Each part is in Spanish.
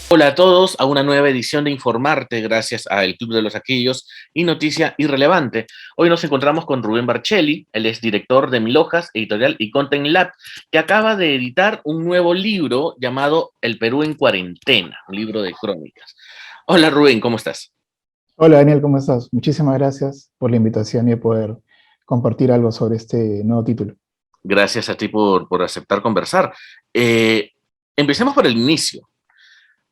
Hola a todos, a una nueva edición de Informarte, gracias a El Club de los Aquillos y Noticia Irrelevante. Hoy nos encontramos con Rubén Barcelli, él es director de Mil Hojas, editorial y Content Lab, que acaba de editar un nuevo libro llamado El Perú en Cuarentena, un libro de crónicas. Hola Rubén, ¿cómo estás? Hola Daniel, ¿cómo estás? Muchísimas gracias por la invitación y de poder compartir algo sobre este nuevo título. Gracias a ti por aceptar conversar. Eh, Empecemos por el inicio.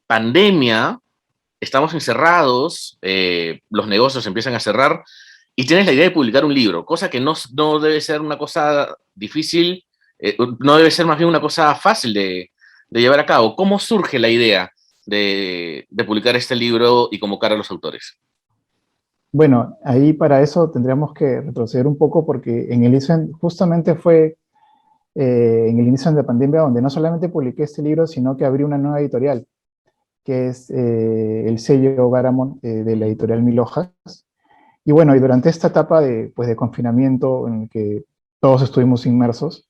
Pandemia, estamos encerrados, los negocios empiezan a cerrar y tienes la idea de publicar un libro, cosa que no debe ser una cosa difícil, no debe ser más bien una cosa fácil de llevar a cabo. ¿Cómo surge la idea de publicar este libro y convocar a los autores? Bueno, ahí para eso tendríamos que retroceder un poco porque en el inicio, justamente fue en el inicio de la pandemia donde no solamente publiqué este libro, sino que abrí una nueva editorial, que es el sello Garamond de la editorial Mil Hojas. Y bueno, y durante esta etapa de confinamiento en el que todos estuvimos inmersos,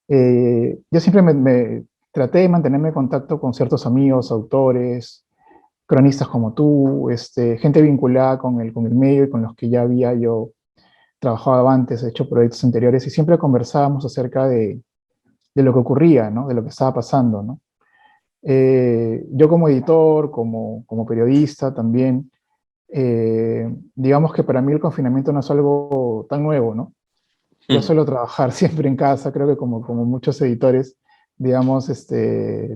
yo siempre me traté de mantenerme en contacto con ciertos amigos, autores, cronistas como tú, gente vinculada con el medio y con los que ya había yo trabajado antes, hecho proyectos anteriores, y siempre conversábamos acerca de lo que ocurría, ¿no? De lo que estaba pasando, ¿no? Yo como editor, como periodista también, digamos que para mí el confinamiento no es algo tan nuevo, ¿no? Yo suelo trabajar siempre en casa, creo que como muchos editores, digamos,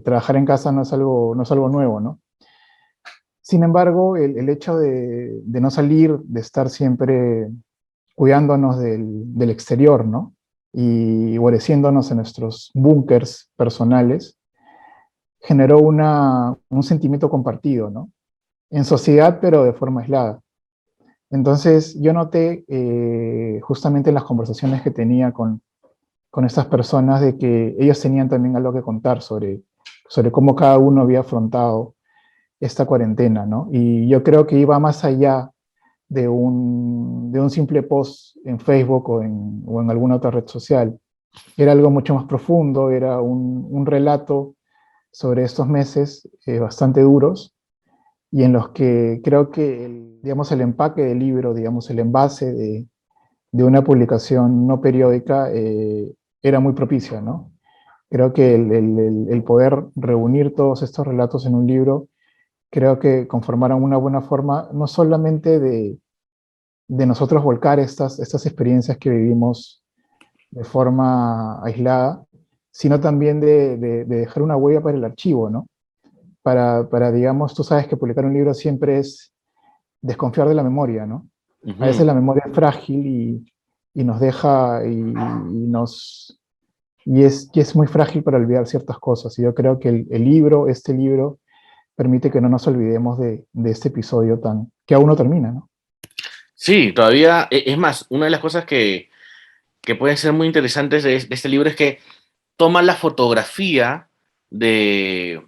trabajar en casa no es algo nuevo, ¿no? Sin embargo, el hecho de no salir, de estar siempre cuidándonos del exterior, ¿no? Y guareciéndonos en nuestros búnkers personales, generó un sentimiento compartido, ¿no? En sociedad, pero de forma aislada. Entonces, yo noté justamente en las conversaciones que tenía con estas personas de que ellos tenían también algo que contar sobre cómo cada uno había afrontado esta cuarentena, ¿no? Y yo creo que iba más allá de un simple post en Facebook o en alguna otra red social. Era algo mucho más profundo, era un relato sobre estos meses bastante duros y en los que creo que, digamos, el empaque del libro, digamos, el envase de una publicación no periódica era muy propicio, ¿no? Creo que el poder reunir todos estos relatos en un libro, creo que conformaron una buena forma, no solamente de nosotros volcar estas experiencias que vivimos de forma aislada, sino también de dejar una huella para el archivo, ¿no? Digamos, tú sabes que publicar un libro siempre es desconfiar de la memoria, ¿no? A Ujú. veces la memoria es frágil y nos deja y es muy frágil para olvidar ciertas cosas. Y yo creo que el libro, este libro, permite que no nos olvidemos de este episodio que aún no termina, ¿no? Sí, todavía, es más, una de las cosas que pueden ser muy interesantes de este libro es que toma la fotografía de,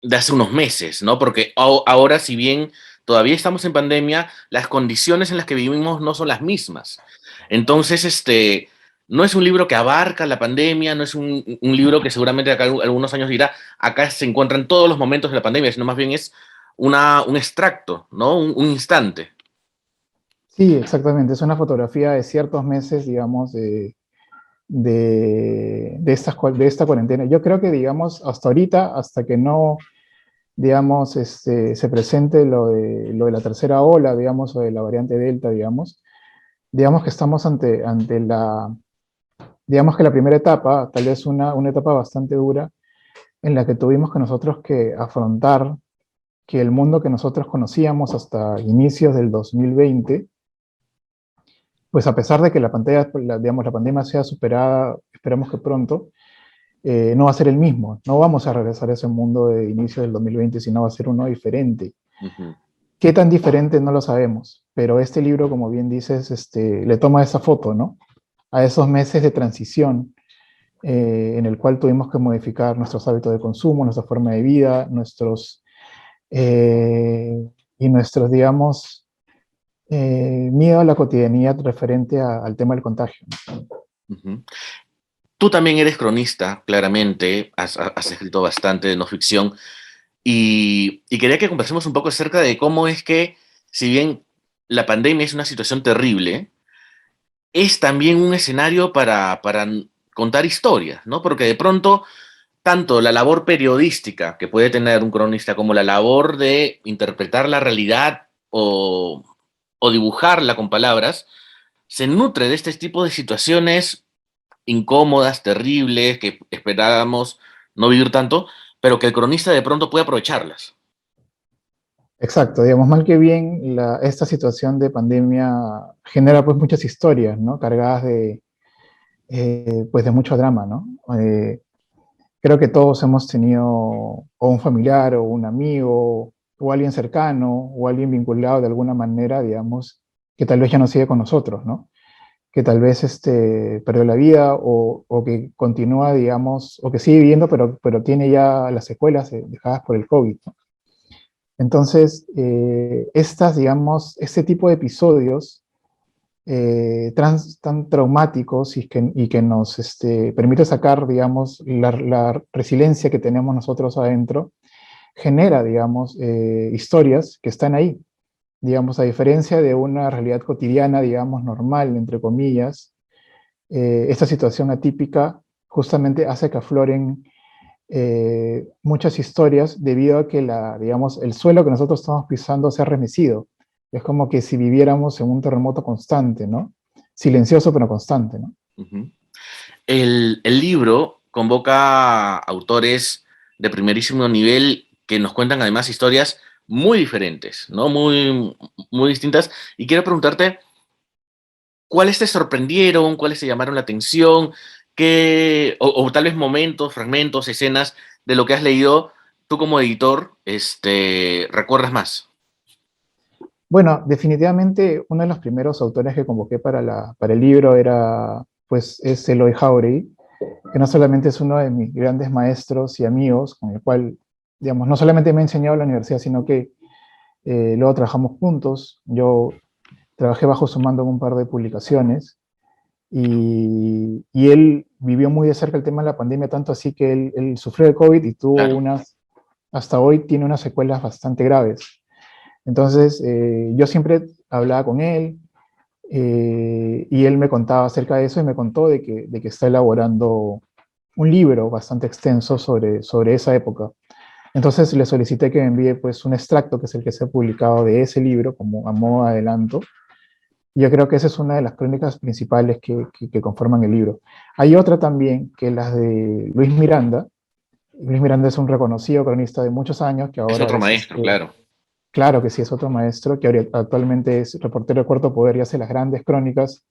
de hace unos meses, ¿no? Porque ahora, si bien todavía estamos en pandemia, las condiciones en las que vivimos no son las mismas. Entonces, no es un libro que abarca la pandemia, no es un libro que seguramente acá algunos años dirá, acá se encuentran todos los momentos de la pandemia, sino más bien es un extracto, ¿no? Un instante. Sí, exactamente. Es una fotografía de ciertos meses, digamos, de esta cuarentena. Yo creo que, digamos, hasta ahorita, hasta que no, digamos, se presente lo de la tercera ola, digamos, o de la variante Delta, digamos que estamos ante digamos que la primera etapa, tal vez una etapa bastante dura, en la que tuvimos que nosotros que afrontar que el mundo que nosotros conocíamos hasta inicios del 2020, pues a pesar de que digamos, la pandemia sea superada, esperamos que pronto, no va a ser el mismo. No vamos a regresar a ese mundo de inicio del 2020, sino va a ser uno diferente. Ujú. ¿Qué tan diferente? No lo sabemos, pero este libro, como bien dices, le toma esa foto, ¿no? A esos meses de transición en el cual tuvimos que modificar nuestros hábitos de consumo, nuestra forma de vida, eh, nuestros, digamos, miedo a la cotidianidad referente al tema del contagio. Ujú. Tú también eres cronista, claramente, has escrito bastante de no ficción. y quería que conversemos un poco acerca de cómo es que, si bien la pandemia es una situación terrible, es también un escenario para contar historias, ¿no? Porque de pronto, tanto la labor periodística que puede tener un cronista como la labor de interpretar la realidad o dibujarla con palabras, se nutre de este tipo de situaciones incómodas, terribles, que esperábamos no vivir tanto, pero que el cronista de pronto puede aprovecharlas. Exacto, digamos, mal que bien, esta situación de pandemia genera pues muchas historias, ¿no? Cargadas pues de mucho drama, ¿no? Creo que todos hemos tenido o un familiar o un amigo o alguien cercano o alguien vinculado de alguna manera, digamos, que tal vez ya no sigue con nosotros, ¿no? Que tal vez perdió la vida o que continúa, digamos, o que sigue viviendo, pero tiene ya las secuelas dejadas por el COVID, ¿no? Entonces, digamos, este tipo de episodios tan traumáticos y que nos permite sacar, digamos, la resiliencia que tenemos nosotros adentro, genera, digamos, historias que están ahí. Digamos, a diferencia de una realidad cotidiana, digamos, normal, entre comillas, esta situación atípica justamente hace que afloren muchas historias debido a que digamos, el suelo que nosotros estamos pisando se ha remecido. Es como que si viviéramos en un terremoto constante, ¿no? Silencioso pero constante, ¿no? Ujú. El libro convoca autores de primerísimo nivel que nos cuentan además historias muy diferentes, ¿no? Muy distintas. Y quiero preguntarte, ¿cuáles te sorprendieron? ¿Cuáles te llamaron la atención? O tal vez momentos, fragmentos, escenas de lo que has leído, tú como editor, recuerdas más? Bueno, definitivamente uno de los primeros autores que convoqué para el libro es Eloy Jauregui, que no solamente es uno de mis grandes maestros y amigos, con el cual, digamos, no solamente me ha enseñado en la universidad, sino que luego trabajamos juntos. Yo trabajé bajo su mando en un par de publicaciones y él vivió muy de cerca el tema de la pandemia, tanto así que él sufrió de COVID y Claro. hasta hoy tiene unas secuelas bastante graves. Entonces, yo siempre hablaba con él y él me contaba acerca de eso y me contó de que está elaborando un libro bastante extenso sobre esa época. Entonces le solicité que me envíe pues un extracto, que es el que se ha publicado de ese libro, como a modo de adelanto. Y yo creo que esa es una de las crónicas principales que conforman el libro. Hay otra también, que es la de Luis Miranda. Luis Miranda es un reconocido cronista de muchos años, que Es ahora otro es maestro, claro. claro que sí es otro maestro, que actualmente es reportero de Cuarto Poder y hace las grandes crónicas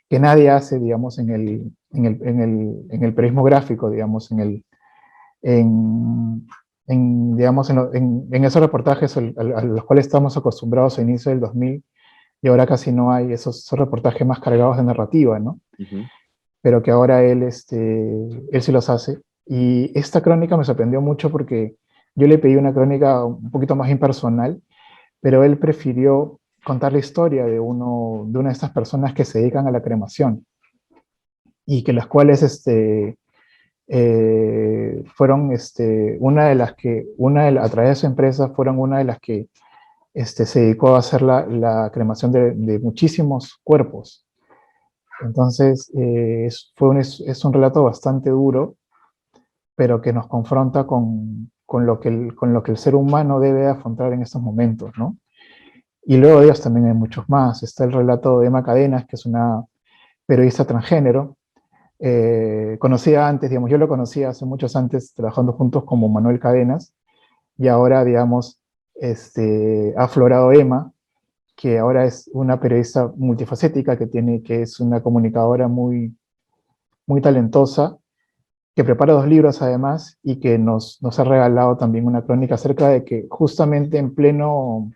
que nadie hace, digamos, en el periodismo gráfico, digamos, en, digamos, en esos reportajes a los cuales estamos acostumbrados a inicio del 2000 y ahora casi no hay esos reportajes más cargados de narrativa, ¿no? Ujú. Pero que ahora él sí los hace. Y esta crónica me sorprendió mucho porque yo le pedí una crónica un poquito más impersonal, pero él prefirió contar la historia de una de estas personas que se dedican a la cremación y que las cuales fueron a través de su empresa, fueron una de las que se dedicó a hacer la cremación de muchísimos cuerpos. Entonces, es un relato bastante duro, pero que nos confronta con lo que el ser humano debe afrontar en estos momentos, ¿no? Y luego de ellos también hay muchos más. Está el relato de Emma Cadenas, que es una periodista transgénero, conocida antes, digamos, yo lo conocía hace muchos antes, trabajando juntos como Manuel Cadenas, y ahora, digamos, ha aflorado Emma, que ahora es una periodista multifacética que es una comunicadora muy, muy talentosa, que prepara 2 libros además y que nos ha regalado también una crónica acerca de que justamente en pleno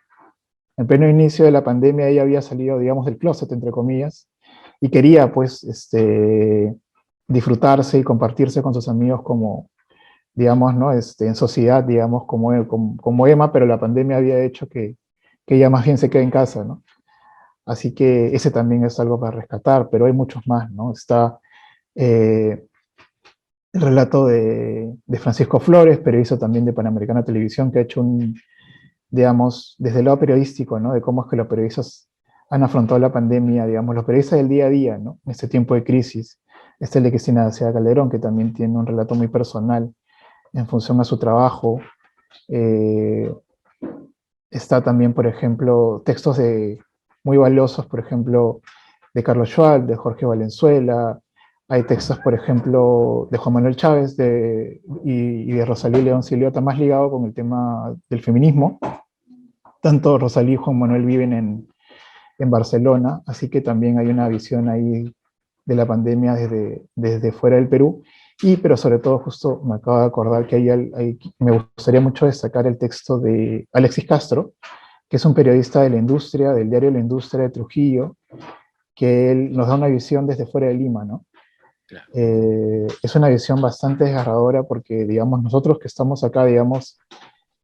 inicio de la pandemia ella había salido, digamos, del closet, entre comillas, y quería pues disfrutarse y compartirse con sus amigos como, digamos, ¿no? En sociedad, digamos, como Emma, pero la pandemia había hecho que ella más bien se quede en casa, ¿no? Así que ese también es algo para rescatar, pero hay muchos más, ¿no? Está eh, el relato de Francisco Flores, periodista también de Panamericana Televisión, que ha hecho digamos, desde el lado periodístico, ¿no? De cómo es que los periodistas han afrontado la pandemia, digamos, los periodistas del día a día, ¿no? En este tiempo de crisis. Este es el de Cristina García Calderón, que también tiene un relato muy personal en función a su trabajo. Eh, Está también, por ejemplo, textos muy valiosos, por ejemplo, de Carlos Schwab, de Jorge Valenzuela. Hay textos, por ejemplo, de Juan Manuel Chávez y de Rosalía León Siliota, más ligado con el tema del feminismo. Tanto Rosalía y Juan Manuel viven en Barcelona, así que también hay una visión ahí de la pandemia desde fuera del Perú. Pero sobre todo, justo me acabo de acordar que me gustaría mucho destacar el texto de Alexis Castro, que es un periodista de la industria, del diario La Industria de Trujillo, que él nos da una visión desde fuera de Lima, ¿no? Claro. Es una visión bastante desgarradora porque, digamos, nosotros que estamos acá, digamos,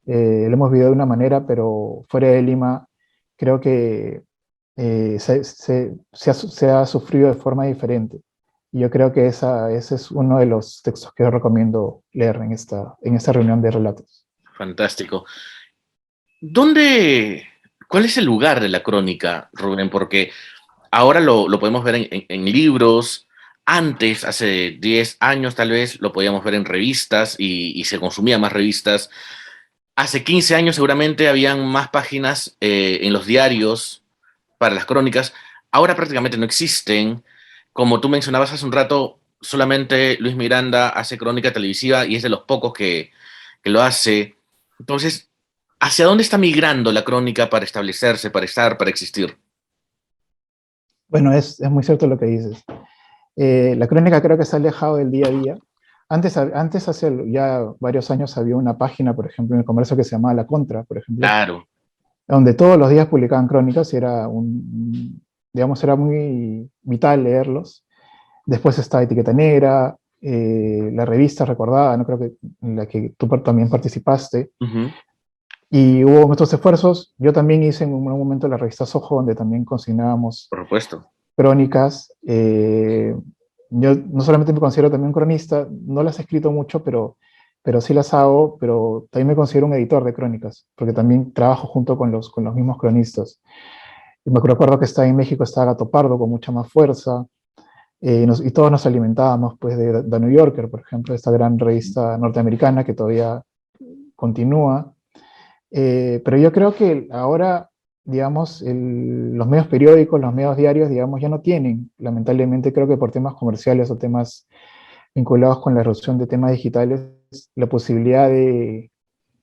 lo hemos vivido de una manera, pero fuera de Lima creo que se ha sufrido de forma diferente. Y yo creo que ese es uno de los textos que yo recomiendo leer en esta reunión de relatos. Fantástico. ¿Dónde, cuál es el lugar de la crónica, Rubén? Porque ahora lo podemos ver en libros. Antes, hace 10 años tal vez, lo podíamos ver en revistas y se consumía más revistas. Hace 15 años seguramente habían más páginas en los diarios para las crónicas. Ahora prácticamente no existen. Como tú mencionabas hace un rato, solamente Luis Miranda hace crónica televisiva y es de los pocos que lo hace. Entonces, ¿hacia dónde está migrando la crónica para establecerse, para estar, para existir? Bueno, es muy cierto lo que dices. La crónica creo que se ha alejado del día a día. Antes, hace ya varios años, había una página, por ejemplo, en el comercio que se llamaba La Contra, por ejemplo, Claro. donde todos los días publicaban crónicas y digamos, era muy vital leerlos. Después está Etiqueta Negra, la revista recordada, no creo que en la que tú también participaste. Ujú. Y hubo nuestros esfuerzos. Yo también hice en un momento la revista Soho, donde también consignábamos Por supuesto. crónicas. Yo no solamente me considero también un cronista, no las he escrito mucho, pero sí las hago, pero también me considero un editor de crónicas, porque también trabajo junto con los mismos cronistas. Y me recuerdo que estaba en México, estaba Gato Pardo con mucha más fuerza, y todos nos alimentábamos pues, de The New Yorker, por ejemplo, esta gran revista norteamericana que todavía continúa. Pero yo creo que ahora, digamos, los medios periódicos, los medios diarios, digamos, ya no tienen, lamentablemente, creo que por temas comerciales o temas vinculados con la erupción de temas digitales, la posibilidad de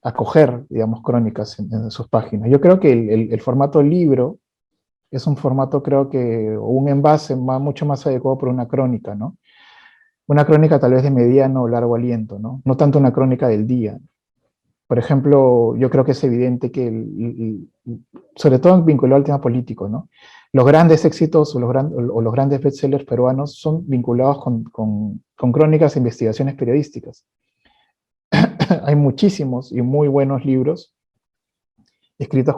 acoger, digamos, crónicas en sus páginas. Yo creo que el formato libro es un formato, creo que, o un envase mucho más adecuado para una crónica, ¿no? Una crónica tal vez de mediano o largo aliento, ¿no? No tanto una crónica del día. Por ejemplo, yo creo que es evidente que, sobre todo vinculado al tema político, ¿no? Los grandes éxitos o los grandes bestsellers peruanos son vinculados con crónicas e investigaciones periodísticas. Hay muchísimos y muy buenos libros escritos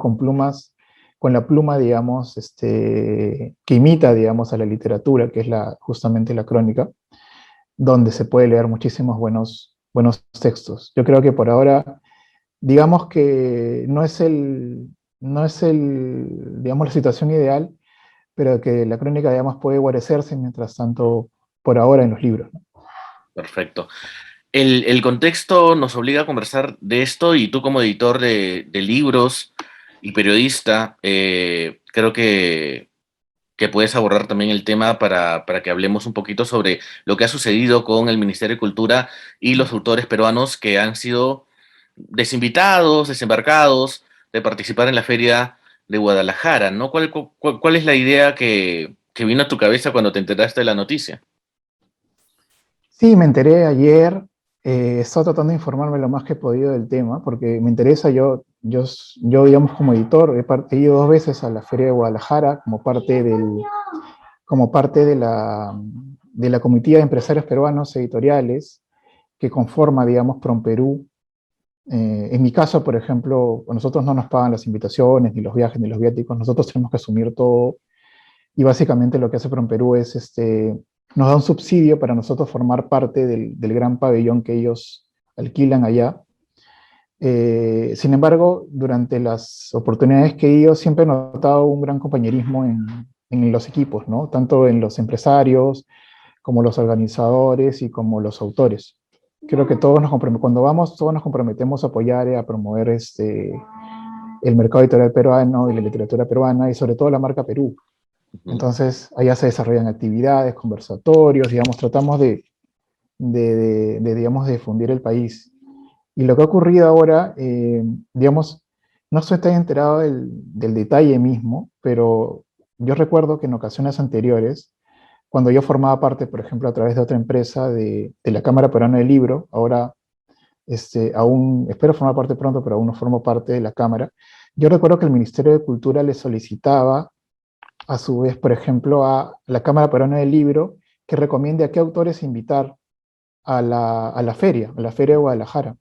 con la pluma, digamos, que imita, digamos, a la literatura, que es justamente la crónica, donde se puede leer muchísimos buenos textos. Yo creo que por ahora, digamos que no es digamos, la situación ideal, pero que la crónica, digamos, puede guarecerse mientras tanto por ahora en los libros, ¿no? Perfecto. El contexto nos obliga a conversar de esto y tú como editor de libros y periodista, creo que puedes abordar también el tema para que hablemos un poquito sobre lo que ha sucedido con el Ministerio de Cultura y los autores peruanos que han sido desinvitados, desembarcados de participar en la Feria de Guadalajara, ¿no? ¿Cuál es la idea que vino a tu cabeza cuando te enteraste de la noticia? Sí, me enteré ayer, he estado tratando de informarme lo más que he podido del tema, porque me interesa, yo digamos, como editor, he ido 2 veces a la Feria de Guadalajara como parte de la comitiva de empresarios peruanos editoriales que conforma, digamos, PromPerú. En mi caso, por ejemplo, a nosotros no nos pagan las invitaciones, ni los viajes, ni los viáticos, nosotros tenemos que asumir todo, y básicamente lo que hace PromPerú es nos da un subsidio para nosotros formar parte del gran pabellón que ellos alquilan allá. Sin embargo, durante las oportunidades que he ido, siempre he notado un gran compañerismo en los equipos, ¿no? Tanto en los empresarios, como los organizadores y como los autores. Creo que cuando vamos, todos nos comprometemos a apoyar y a promover el mercado editorial peruano y la literatura peruana y sobre todo la marca Perú. Ujú. Entonces, allá se desarrollan actividades, conversatorios, digamos, tratamos digamos, de difundir el país. Y lo que ha ocurrido ahora, digamos, no estoy tan enterado del detalle mismo, pero yo recuerdo que en ocasiones anteriores, cuando yo formaba parte, por ejemplo, a través de otra empresa de la Cámara Peruana del Libro, ahora aún espero formar parte pronto, pero aún no formo parte de la Cámara, yo recuerdo que el Ministerio de Cultura le solicitaba, a su vez, por ejemplo, a la Cámara Peruana del Libro, que recomiende a qué autores invitar a la Feria de Guadalajara.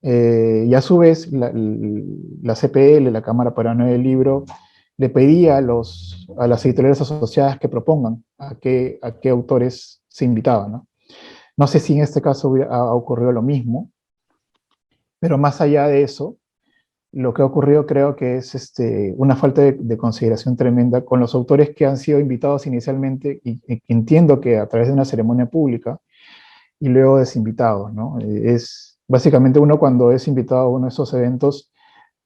Y a su vez, la CPL, la Cámara Peruana del Libro, le pedía a las editoriales asociadas que propongan a qué autores se invitaban, ¿no? No sé si en este caso ha ocurrido lo mismo, pero más allá de eso, lo que ha ocurrido creo que es una falta de consideración tremenda con los autores que han sido invitados inicialmente y entiendo que a través de una ceremonia pública y luego desinvitados, ¿no? Es básicamente uno cuando es invitado a uno de esos eventos,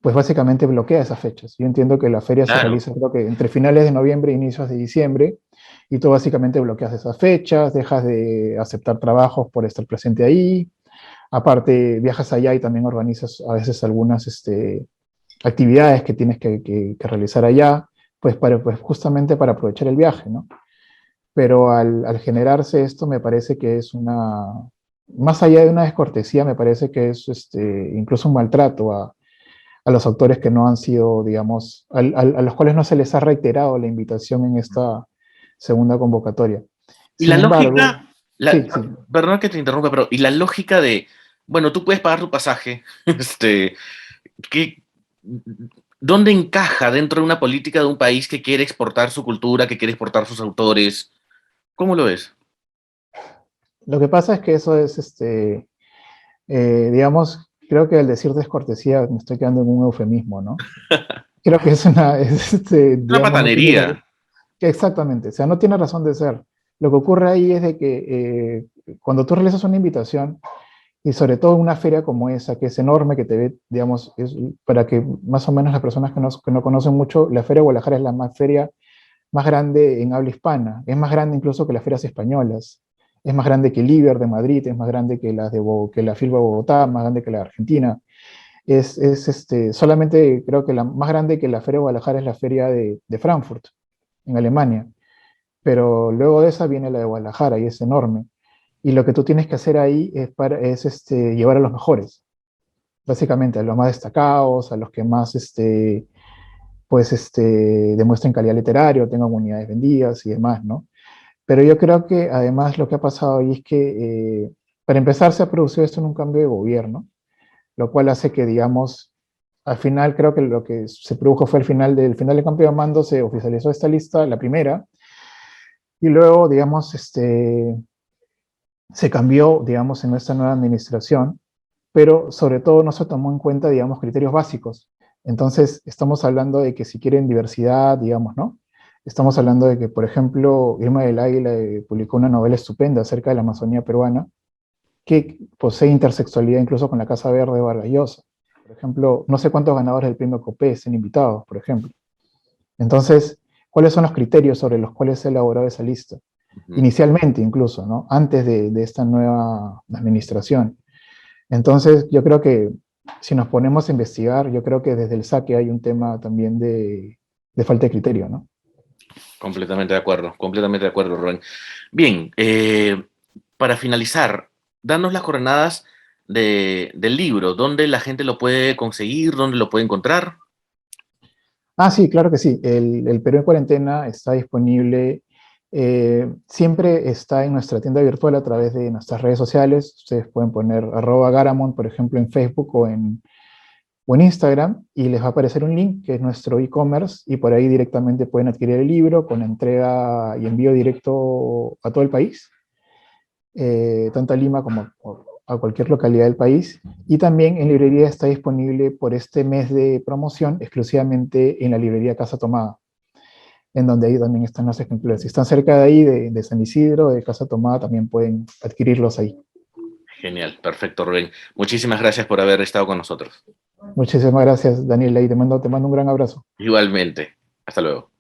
pues básicamente bloquea esas fechas. Yo entiendo que la feria se Claro. realiza creo que entre finales de noviembre e inicios de diciembre y tú básicamente bloqueas esas fechas, dejas de aceptar trabajos por estar presente ahí. Aparte, viajas allá y también organizas a veces algunas actividades que tienes que realizar allá, pues justamente para aprovechar el viaje, ¿no? Pero al generarse esto me parece que es más allá de una descortesía, me parece que es incluso un maltrato a los autores que no han sido, digamos, a los cuales no se les ha reiterado la invitación en esta segunda convocatoria. Y Sin la embargo, lógica, sí, sí. perdón que te interrumpa, pero y la lógica de, bueno, tú puedes pagar tu pasaje, este, ¿qué, ¿dónde encaja dentro de una política de un país que quiere exportar su cultura, que quiere exportar sus autores? ¿Cómo lo ves? Lo que pasa es que eso es, digamos, creo que al decir descortesía me estoy quedando en un eufemismo, ¿no? Creo que Una digamos, no tiene, patanería. exactamente, o sea, no tiene razón de ser. Lo que ocurre ahí es de que cuando tú realizas una invitación, y sobre todo una feria como esa, que es enorme, que te ve, digamos, para que más o menos las personas que no conocen mucho, la Feria de Guadalajara es la feria más grande en habla hispana, es más grande incluso que las ferias españolas, es más grande que el Iber de Madrid, es más grande que, que la FIL de Bogotá, más grande que la de Argentina. Solamente creo que la más grande que la Feria de Guadalajara es la Feria de Frankfurt, en Alemania, pero luego de esa viene la de Guadalajara y es enorme. Y lo que tú tienes que hacer ahí es llevar a los mejores, básicamente a los más destacados, a los que más demuestren calidad literaria, tengan unidades vendidas y demás, ¿no? Pero yo creo que además lo que ha pasado ahí es que, para empezar, se ha producido esto en un cambio de gobierno, lo cual hace que, digamos, al final creo que lo que se produjo fue al final del cambio de mando, se oficializó esta lista, la primera, y luego, digamos, se cambió, digamos, en esta nueva administración, pero sobre todo no se tomó en cuenta, digamos, criterios básicos. Entonces, estamos hablando de que si quieren diversidad, digamos, ¿no? Estamos hablando de que, por ejemplo, Irma del Águila publicó una novela estupenda acerca de la Amazonía peruana, que posee intersexualidad incluso con la Casa Verde de Vargas Llosa. Por ejemplo, no sé cuántos ganadores del premio Copé estén invitados, por ejemplo. Entonces, ¿cuáles son los criterios sobre los cuales se ha elaborado esa lista? Ujú. Inicialmente incluso, ¿no? Antes de esta nueva administración. Entonces, yo creo que si nos ponemos a investigar, yo creo que desde el saque hay un tema también de falta de criterio, ¿no? Completamente de acuerdo, Rubén. Bien, para finalizar, danos las coordenadas del libro, dónde la gente lo puede conseguir, dónde lo puede encontrar. Ah, sí, claro que sí. El Perú en Cuarentena está disponible, siempre está en nuestra tienda virtual a través de nuestras redes sociales. Ustedes pueden poner @Garamond, por ejemplo, en Facebook o en Instagram, y les va a aparecer un link que es nuestro e-commerce, y por ahí directamente pueden adquirir el libro con entrega y envío directo a todo el país, tanto a Lima como a cualquier localidad del país. Y también en librería está disponible por este mes de promoción exclusivamente en la librería Casa Tomada, en donde ahí también están los ejemplares. Si están cerca de ahí, de San Isidro, de Casa Tomada, también pueden adquirirlos ahí. Genial, perfecto, Rubén. Muchísimas gracias por haber estado con nosotros. Muchísimas gracias, Daniela, y te mando un gran abrazo. Igualmente. Hasta luego.